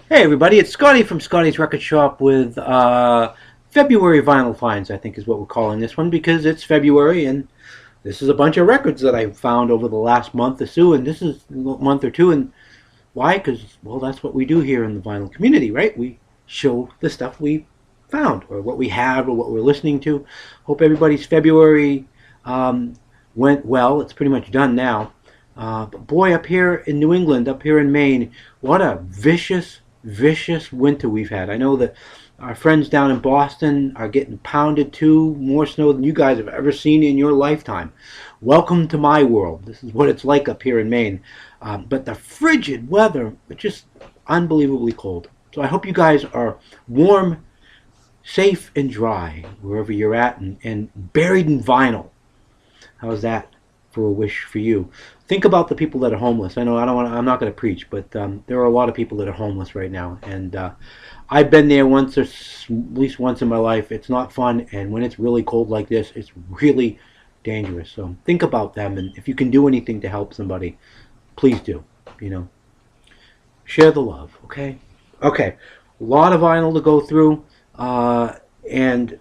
Hey everybody, it's Scotty from Scotty's Record Shop with February Vinyl Finds, I think is what we're calling this one, because it's February and this is a bunch of records that I found over the last month or so, and this is a month or two, and why? Because, well, that's what we do here in the vinyl community, right? We show the stuff we found, or what we have, or what we're listening to. Hope everybody's February went well. It's pretty much done now. But boy, up here in New England, up here in Maine, what a vicious winter we've had. I know that our friends down in Boston are getting pounded too, more snow than you guys have ever seen in your lifetime. Welcome to my world. This is what it's like up here in Maine. But the frigid weather, it's just unbelievably cold. So I hope you guys are warm, safe, and dry wherever you're at, and buried in vinyl. How's that for a wish for you? Think about the people that are homeless. I know I'm not going to preach, but there are a lot of people that are homeless right now, and I've been there once, or at least once in my life. It's not fun, and when it's really cold like this, it's really dangerous. So think about them, and if you can do anything to help somebody, please do. Share the love. Okay. A lot of vinyl to go through, and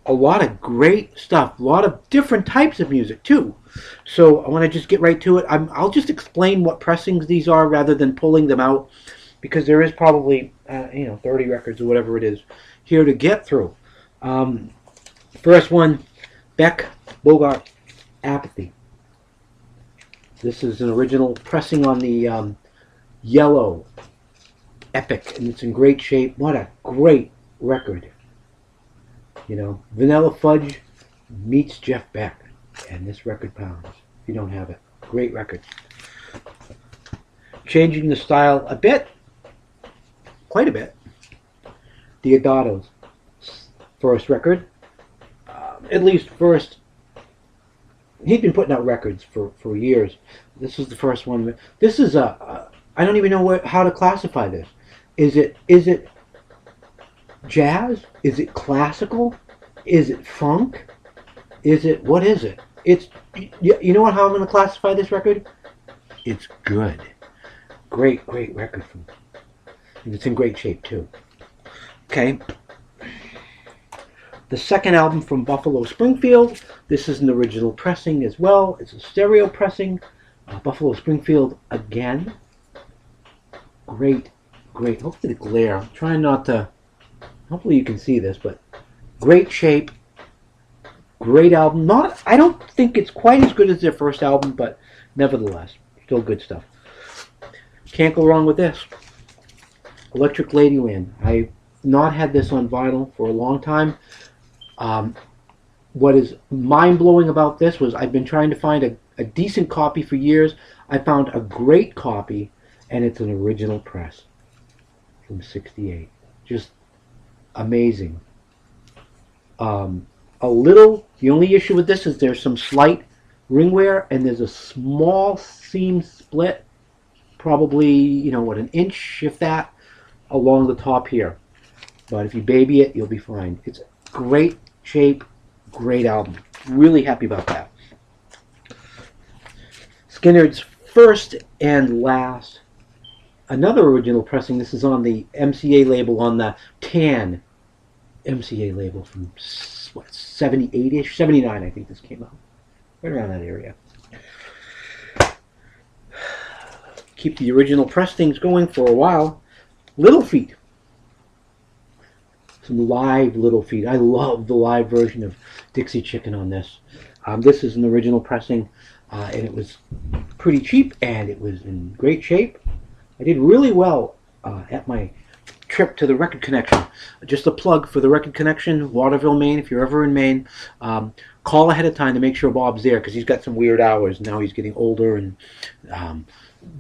a lot of great stuff, a lot of different types of music too. So I want to just get right to it. I'll just explain what pressings these are rather than pulling them out, because there is probably 30 records or whatever it is here to get through. First one, Beck Bogart, Apathy. This is an original pressing on the yellow Epic, and it's in great shape. What a great record. Vanilla Fudge meets Jeff Beck, and this record pounds. If you don't have it, great record. Changing the style a bit, quite a bit. Deodato's first record, at least first. He'd been putting out records for years. This is the first one. This is I don't even know how to classify this. Is it jazz? Is it classical? Is it funk? What is it? You know how I'm going to classify this record? It's good. Great record. And it's in great shape too. Okay. The second album from Buffalo Springfield. This is an original pressing as well. It's a stereo pressing. Buffalo Springfield again. Great. Hopefully the glare. I'm trying not to. Hopefully you can see this, but great shape, great album. I don't think it's quite as good as their first album, but nevertheless, still good stuff. Can't go wrong with this. Electric Ladyland. I've not had this on vinyl for a long time. What is mind-blowing about this was I've been trying to find a decent copy for years. I found a great copy, and it's an original press from '68. Just amazing. The only issue with this is there's some slight ring wear, and there's a small seam split, probably, an inch, if that, along the top here. But if you baby it, you'll be fine. It's great shape, great album. Really happy about that. Skynyrd's First and Last. Another original pressing. This is on the MCA label, on the tan MCA label from 78-ish, 79 I think this came out. Right around that area. Keep the original press things going for a while. Little Feat. Some live Little Feat. I love the live version of Dixie Chicken on this. This is an original pressing, and it was pretty cheap, and it was in great shape. I did really well at my trip to the Record Connection. Just a plug for the Record Connection, Waterville, Maine. If you're ever in Maine, call ahead of time to make sure Bob's there, because he's got some weird hours. Now he's getting older and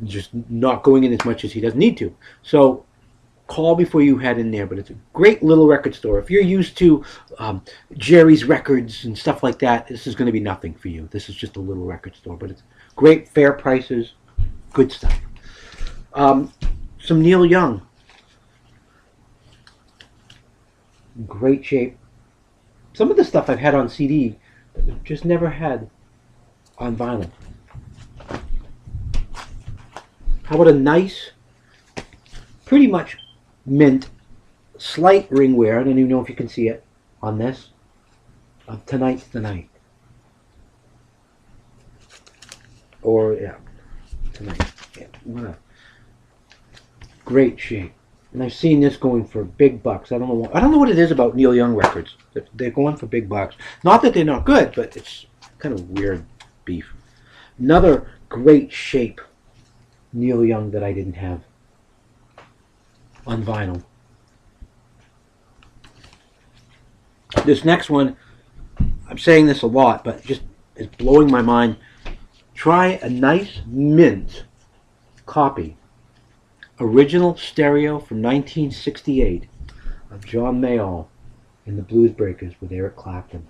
just not going in as much as he doesn't need to. So call before you head in there. But it's a great little record store. If you're used to Jerry's Records and stuff like that, this is going to be nothing for you. This is just a little record store. But it's great, fair prices, good stuff. Some Neil Young. Great shape. Some of the stuff I've had on CD, but I've just never had on vinyl. How about a nice, pretty much mint, slight ring wear. I don't even know if you can see it on this. Of Tonight's the Night. Or, yeah, Tonight. Yeah, what a great shape. And I've seen this going for big bucks. I don't know what it is about Neil Young records. They're going for big bucks. Not that they're not good, but it's kind of weird beef. Another great shape Neil Young that I didn't have on vinyl. This next one, I'm saying this a lot, but just is blowing my mind. Try a nice mint copy, original stereo from 1968 of John Mayall and the Blues Breakers with Eric Clapton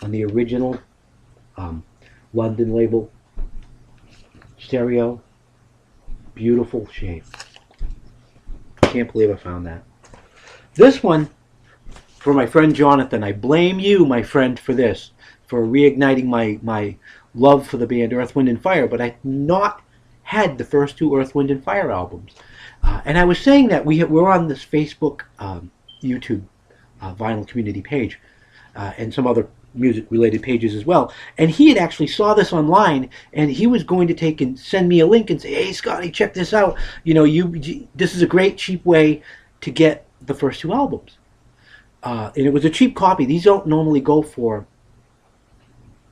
on the original London label stereo. Beautiful shape. Can't believe I found that. This one, for my friend Jonathan, I blame you, my friend, for this, for reigniting my love for the band Earth, Wind and Fire, but I've not had the first two Earth, Wind and Fire albums. And I was saying that we're on this Facebook, YouTube vinyl community page, and some other music-related pages as well. And he had actually saw this online, and he was going to take and send me a link and say, "Hey, Scotty, check this out. You know, this is a great cheap way to get the first two albums." And it was a cheap copy. These don't normally go for.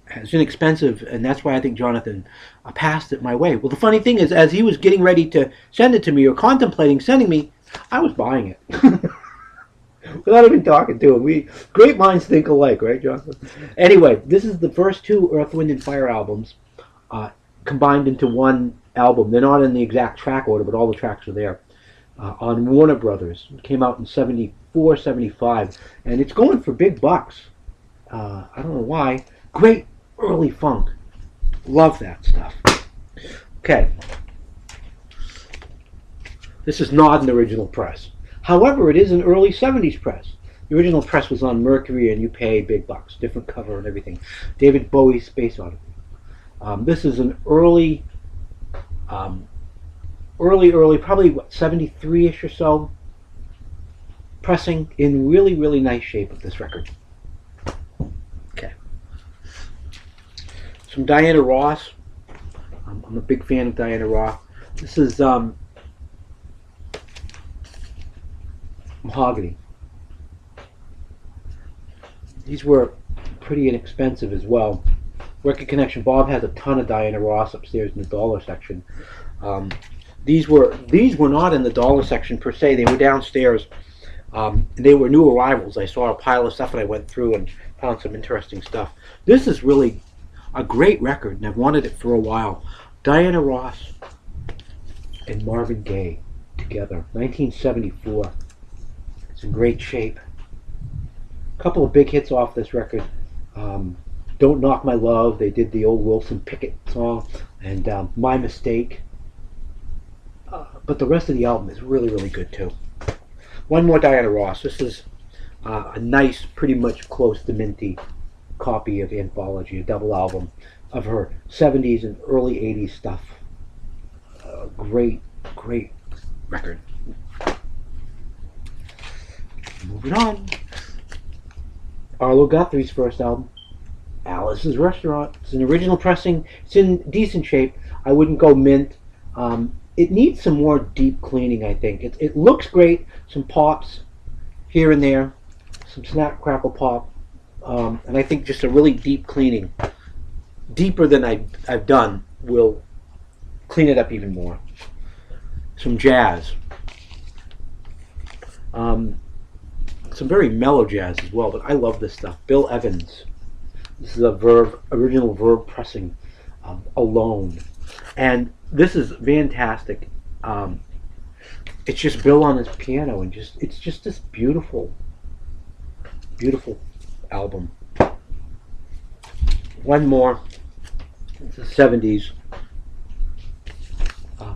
It's inexpensive, and that's why I think Jonathan passed it my way. Well, the funny thing is, as he was getting ready to send it to me or contemplating sending me, I was buying it. Without even talking to him. Great minds think alike, right, Jonathan? Anyway, this is the first two Earth, Wind and Fire albums combined into one album. They're not in the exact track order, but all the tracks are there. On Warner Brothers. It came out in 74, 75, and it's going for big bucks. I don't know why. Great early funk. Love that stuff. Okay. This is not an original press. However, it is an early 70s press. The original press was on Mercury, and you pay big bucks. Different cover and everything. David Bowie's Space Oddity. This is an early, probably 73-ish or so, pressing in really, really nice shape of this record. Okay. Some Diana Ross. I'm a big fan of Diana Ross. This is Mahogany. These were pretty inexpensive as well. Record Connection. Bob has a ton of Diana Ross upstairs in the dollar section. These were not in the dollar section per se. They were downstairs. They were new arrivals. I saw a pile of stuff and I went through and found some interesting stuff. This is really a great record, and I've wanted it for a while. Diana Ross and Marvin Gaye together, 1974. It's in great shape. A couple of big hits off this record. Don't Knock My Love. They did the old Wilson Pickett song, and My Mistake. But the rest of the album is really, really good too. One more Diana Ross. This is a nice, pretty much close to minty copy of Anthology, a double album of her 70s and early 80s stuff. Great, great record. Moving on. Arlo Guthrie's first album, Alice's Restaurant. It's an original pressing. It's in decent shape. I wouldn't go mint. It needs some more deep cleaning, I think. It looks great. Some pops here and there. Some snap, crackle, pop. And I think just a really deep cleaning, deeper than I've done, will clean it up even more. Some jazz. Some very mellow jazz as well, but I love this stuff. Bill Evans. This is a original Verve pressing, Alone. And this is fantastic. It's just Bill on his piano, and it's just this beautiful, beautiful album. One more. It's the 70s.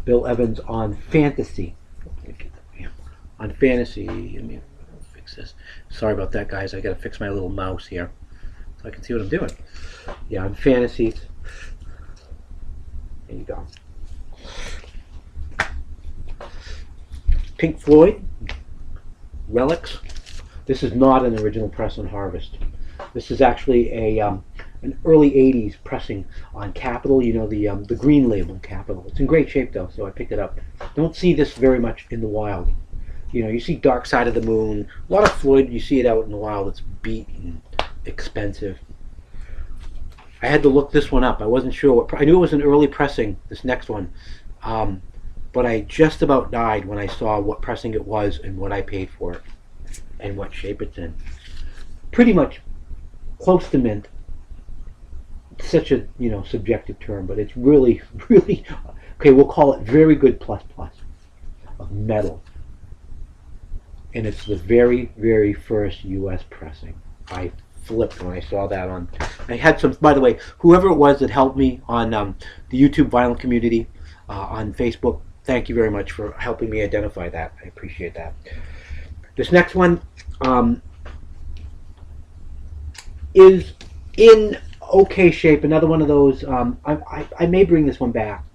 Bill Evans on Fantasy. On Fantasy. Let me fix this. Sorry about that, guys. I gotta fix my little mouse here so I can see what I'm doing. Yeah, on Fantasy. There you go. Pink Floyd, Relics. This is not an original press on Harvest. This is actually an early '80s pressing on Capitol. You know, the green label Capitol. It's in great shape though, so I picked it up. Don't see this very much in the wild. You know, you see Dark Side of the Moon, a lot of Floyd. You see it out in the wild. It's beat and expensive. I had to look this one up. I wasn't sure what. I knew it was an early pressing. This next one, but I just about died when I saw what pressing it was and what I paid for it and what shape it's in. Pretty much close to mint. Such a subjective term, but it's really really okay. We'll call it very good plus plus of metal, and it's the very very first U.S. pressing. I flipped when I saw that on. I had some, by the way, whoever it was that helped me on the YouTube vinyl community on Facebook. Thank you very much for helping me identify that. I appreciate that. This next one is in okay shape. Another one of those. I may bring this one back.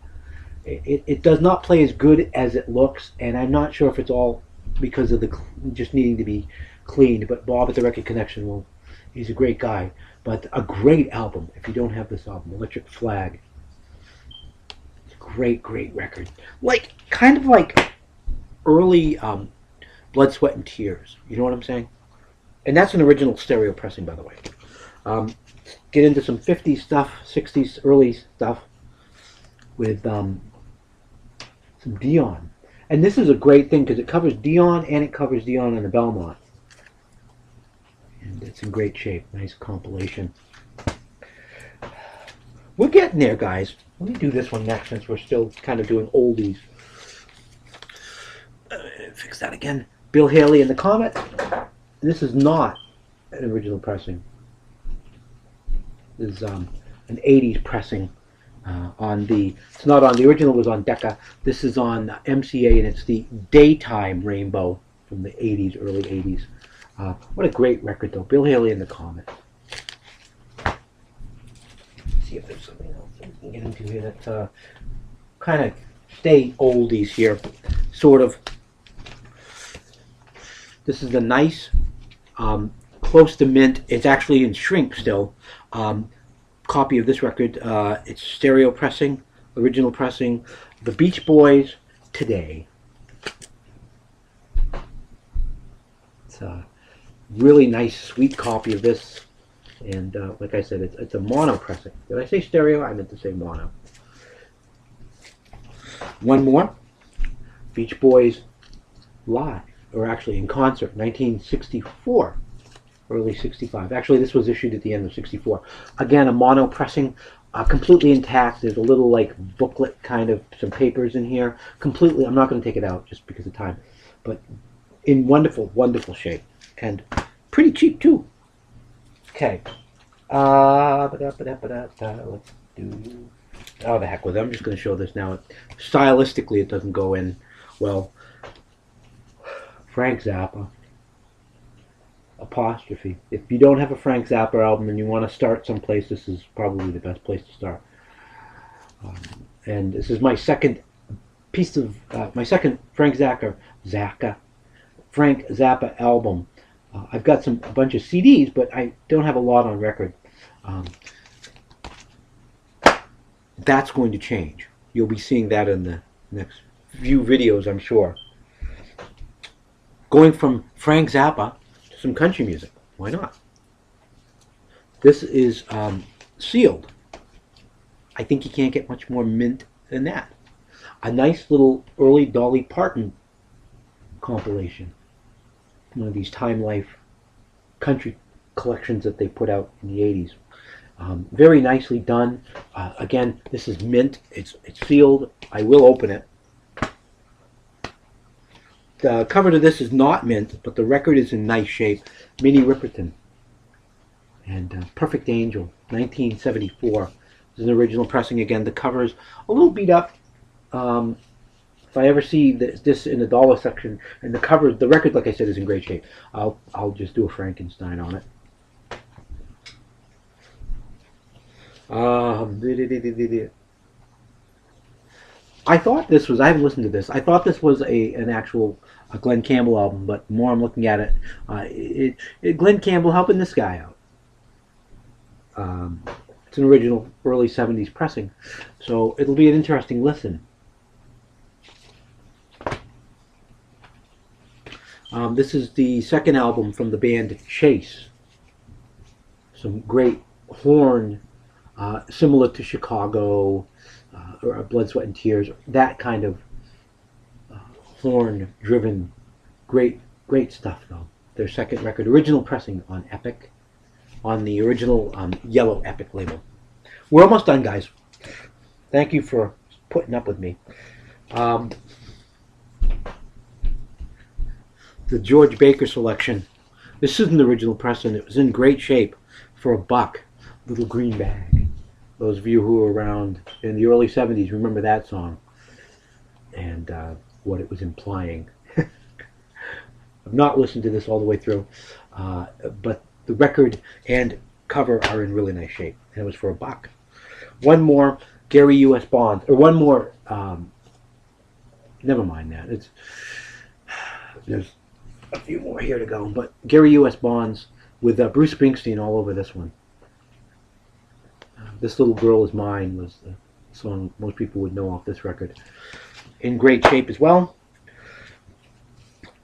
It does not play as good as it looks, and I'm not sure if it's all because of the just needing to be cleaned. But Bob at the Record Connection he's a great guy. But a great album. If you don't have this album, Electric Flag. It's a great record. Kind of like early Blood, Sweat, and Tears. You know what I'm saying? And that's an original stereo pressing, by the way. Get into some 50s stuff, 60s early stuff with some Dion. And this is a great thing because it covers Dion and it covers Dion and the Belmont. And it's in great shape. Nice compilation. We're getting there, guys. Let me do this one next since we're still kind of doing oldies. Fix that again. Bill Haley and the Comet. This is not an original pressing. This is an 80s pressing on the. It's not on the original. Was on Decca. This is on MCA, and it's the Daytime Rainbow from the 80s, early 80s. What a great record, though. Bill Haley and the Comet. Let's see if there's something else we can get into here that kind of stay oldies here, sort of. This is the nice, close to mint. It's actually in shrink still. Copy of this record. It's stereo pressing, original pressing. The Beach Boys, Today. It's a really nice, sweet copy of this. And like I said, it's a mono pressing. Did I say stereo? I meant to say mono. One more. Beach Boys live, or actually in concert, 1964. Early 65. Actually, this was issued at the end of 64. Again, a mono pressing, completely intact. There's a little booklet kind of, some papers in here. Completely, I'm not going to take it out just because of time. But in wonderful, wonderful shape. And pretty cheap too. Okay. Let's do... Oh, the heck with it. I'm just going to show this now. Stylistically, it doesn't go in well. Frank Zappa. Apostrophe. If you don't have a Frank Zappa album and you want to start someplace, this is probably the best place to start. And this is my second piece of my second Frank Zappa album. I've got a bunch of CDs, but I don't have a lot on record. That's going to change. You'll be seeing that in the next few videos, I'm sure. Going from Frank Zappa to some country music. Why not? This is sealed. I think you can't get much more mint than that. A nice little early Dolly Parton compilation. One of these Time Life country collections that they put out in the 80s. Very nicely done. Again, this is mint. It's sealed. I will open it. The cover to this is not mint, but the record is in nice shape. Minnie Riperton. And Perfect Angel, 1974. This is an original pressing again. The cover's a little beat up. If I ever see this in the dollar section, and the record, like I said, is in great shape. I'll just do a Frankenstein on it. I thought this was, I haven't listened to this, I thought this was an actual Glenn Campbell album, but the more I'm looking at it, Glenn Campbell helping this guy out. It's an original early 70s pressing, so it'll be an interesting listen. This is the second album from the band Chase. Some great horn, similar to Chicago, or Blood, Sweat, and Tears, that kind of horn-driven, great stuff, though. Their second record, original pressing on Epic, on the original yellow Epic label. We're almost done, guys. Thank you for putting up with me. The George Baker selection. This isn't the original pressing. It was in great shape for $1. Little Green Bag. Those of you who were around in the early 70s remember that song and what it was implying. I've not listened to this all the way through, but the record and cover are in really nice shape, and it was for $1. One more Gary U.S. Bonds, or one more. Never mind that. There's a few more here to go, but Gary U.S. Bonds with Bruce Springsteen all over this one. This Little Girl Is Mine was the song most people would know off this record. In great shape as well.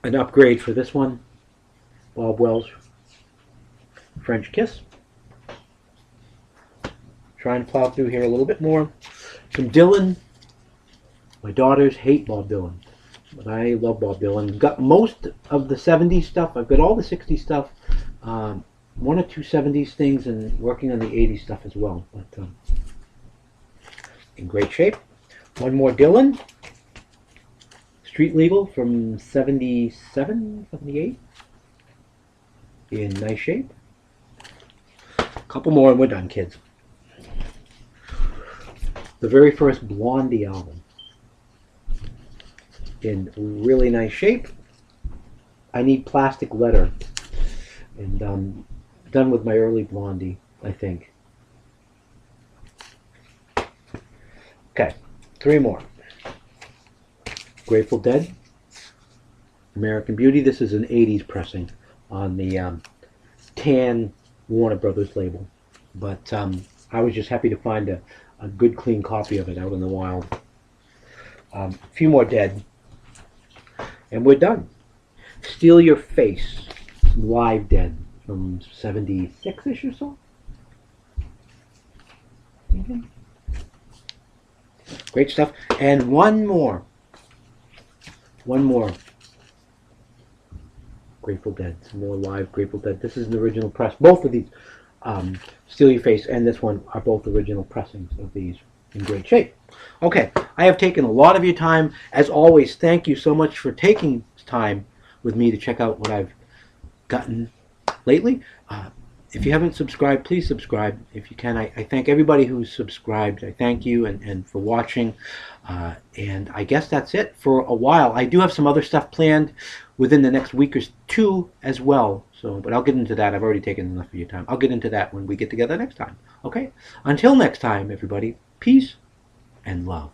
An upgrade for this one. Bob Wells, French Kiss. Trying to plow through here a little bit more. Some Dylan. My daughters hate Bob Dylan, but I love Bob Dylan. Got most of the 70s stuff. I've got all the 60s stuff. One or two 70s things, and working on the 80s stuff as well. But in great shape. One more Dylan. Street Legal from 77, 78. In nice shape. A couple more and we're done, kids. The very first Blondie album. In really nice shape. I Need Plastic Letter. And done with my early Blondie, I think. Okay, 3 more. Grateful Dead, American Beauty. This is an 80s pressing on the tan Warner Brothers label. But I was just happy to find a good, clean copy of it out in the wild. A few more Dead. And we're done. Steal Your Face, live Dead. From 76-ish or so. Great stuff. And one more. Grateful Dead. Some more live Grateful Dead. This is an original press. Both of these, Steal Your Face and this one, are both original pressings of these in great shape. Okay, I have taken a lot of your time. As always, thank you so much for taking time with me to check out what I've gotten lately. If you haven't subscribed, please subscribe if you can. I thank everybody who's subscribed. I thank you and for watching. And I guess that's it for a while. I do have some other stuff planned within the next week or two as well. So, but I'll get into that. I've already taken enough of your time. I'll get into that when we get together next time. Okay? Until next time, everybody, peace and love.